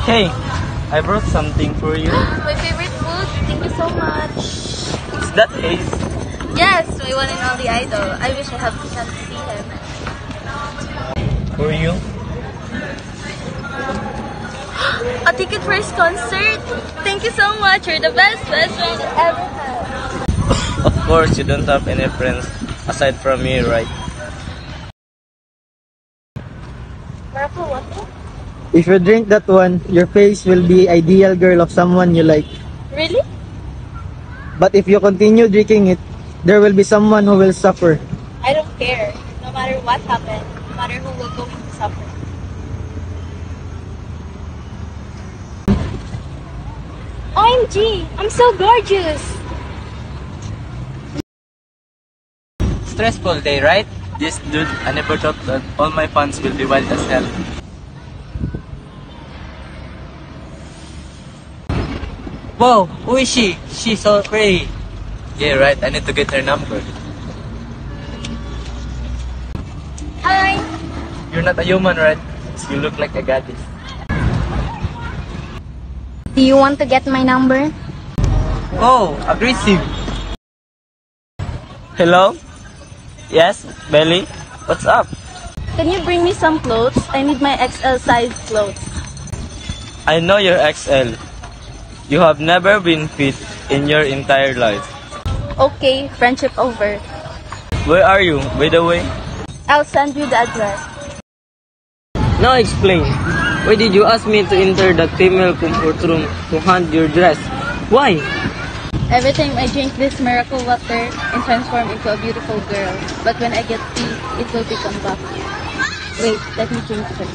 Hey, I brought something for you. My favorite food. Thank you so much. Is that Ace? Yes, my one and only idol. I wish I have the chance to see him. For you? A ticket for his concert? Thank you so much. You're the best friend I ever had. Of course, you don't have any friends aside from me, right? Miracle water? If you drink that one, your face will be ideal girl of someone you like. Really? But if you continue drinking it, there will be someone who will suffer. I don't care. No matter what happened, no matter who will go to suffer. OMG! I'm so gorgeous! Stressful day, right? This dude, I never thought that all my fans will be wild as hell. Whoa, who is she? She's so pretty. Yeah, right. I need to get her number. Hi! You're not a human, right? You look like a goddess. Do you want to get my number? Oh, aggressive. Hello? Yes, Belly? What's up? Can you bring me some clothes? I need my XL size clothes. I know you're XL. You have never been fit in your entire life. Okay, friendship over. Where are you, by the way? I'll send you the address. Now explain. Why did you ask me to enter that female comfort room to hand your dress? Why? Every time I drink this miracle water and transform into a beautiful girl. But when I get tea, it will become black. Wait, let me change first.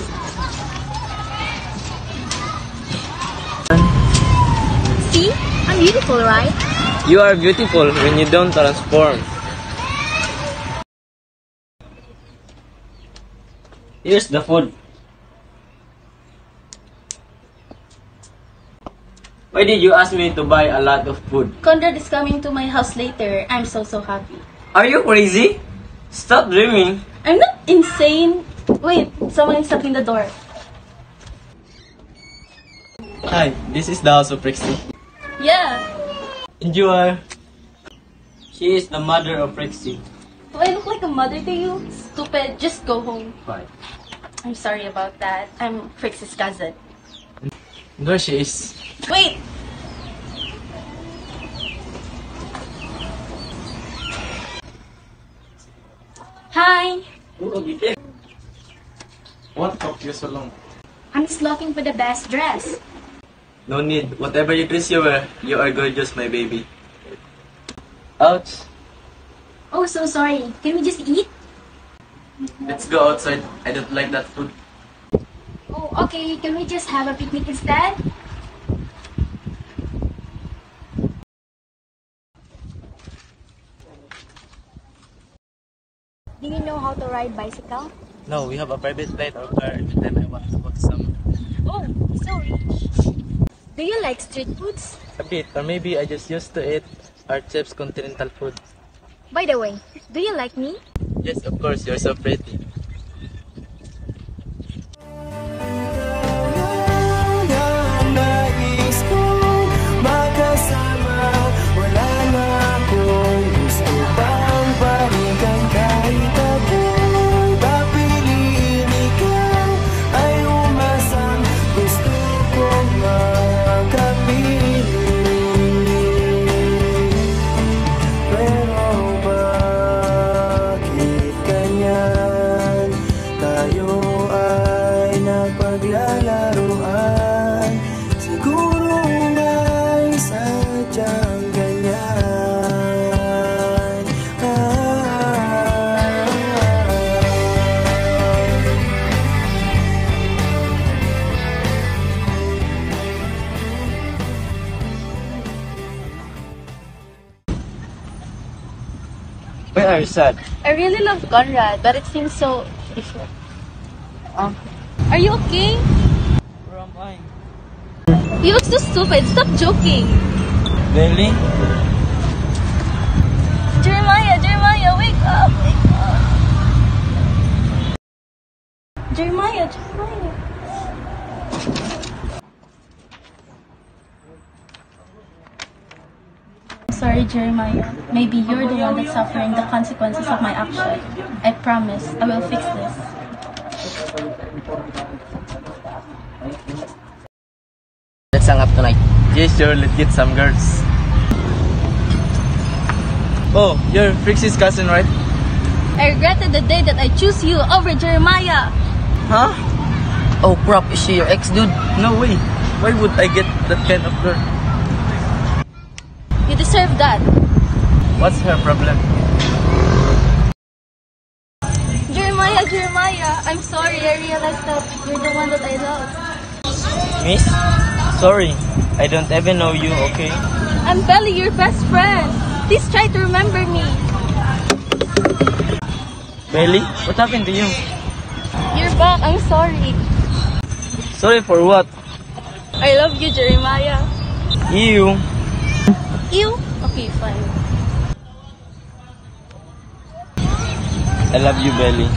See? I'm beautiful, right? You are beautiful when you don't transform. Here's the food. Why did you ask me to buy a lot of food? Conrad is coming to my house later. I'm so happy. Are you crazy? Stop dreaming. I'm not insane. Wait, someone is tapping the door. Hi, this is the house of Rexy. Yeah. And you are? She is the mother of Rexy. Do I look like a mother to you? Stupid. Just go home. Why? I'm sorry about that. I'm Trixie's cousin. There she is. Wait! Hi! What took you so long? I'm just looking for the best dress. No need. Whatever you dress you wear, you are gorgeous, my baby. Ouch. Oh, so sorry. Can we just eat? Let's go outside. I don't like that food. Oh, okay. Can we just have a picnic instead? Do you know how to ride bicycle? No, we have a private plane or car every time I want to go to summer. Oh, so rich. Do you like street foods? A bit, or maybe I just used to eat our chef's continental food. By the way, do you like me? Yes, of course, you're so pretty. Why are you sad? I really love Conrad, but it seems so different. Are you okay? Where am I? You look so stupid. Stop joking. Really? Jeremiah, wake up. Jeremiah. sorry, Jeremiah. Maybe you're the one that's suffering the consequences of my action. I promise I will fix this. Let's hang up tonight. Yes, sure. Let's get some girls. Oh, you're Trixie's cousin, right? I regretted the day that I choose you over Jeremiah. Huh? Oh crap, is she your ex, dude? No way. Why would I get that kind of girl? You deserve that. What's her problem? Jeremiah, I'm sorry. I realized that you're the one that I love. Miss? Sorry. I don't even know you, okay? I'm Belly, your best friend. Please try to remember me. Belly? What happened to you? You're back. I'm sorry. Sorry for what? I love you, Jeremiah. You. You? Okay, fine. I love you, Belly.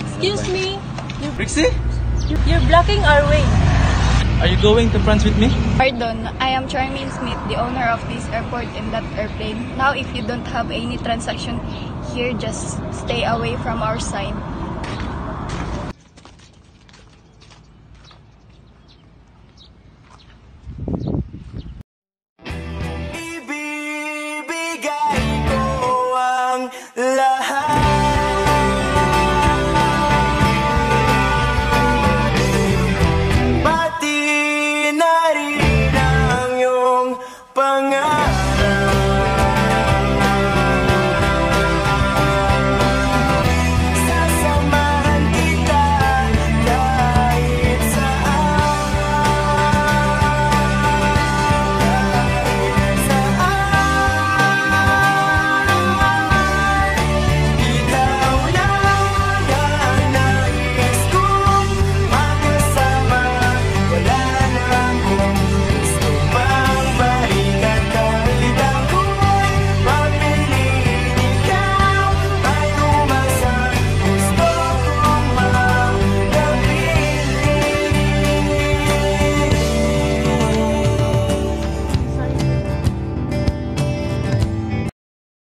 Excuse me. Trixie? You're blocking our way. Are you going to France with me? Pardon, I am Charmaine Smith, the owner of this airport and that airplane. Now, if you don't have any transaction here, just stay away from our sign. Ibibigay ko ang lahat. Pati na rin ang iyong pangalan.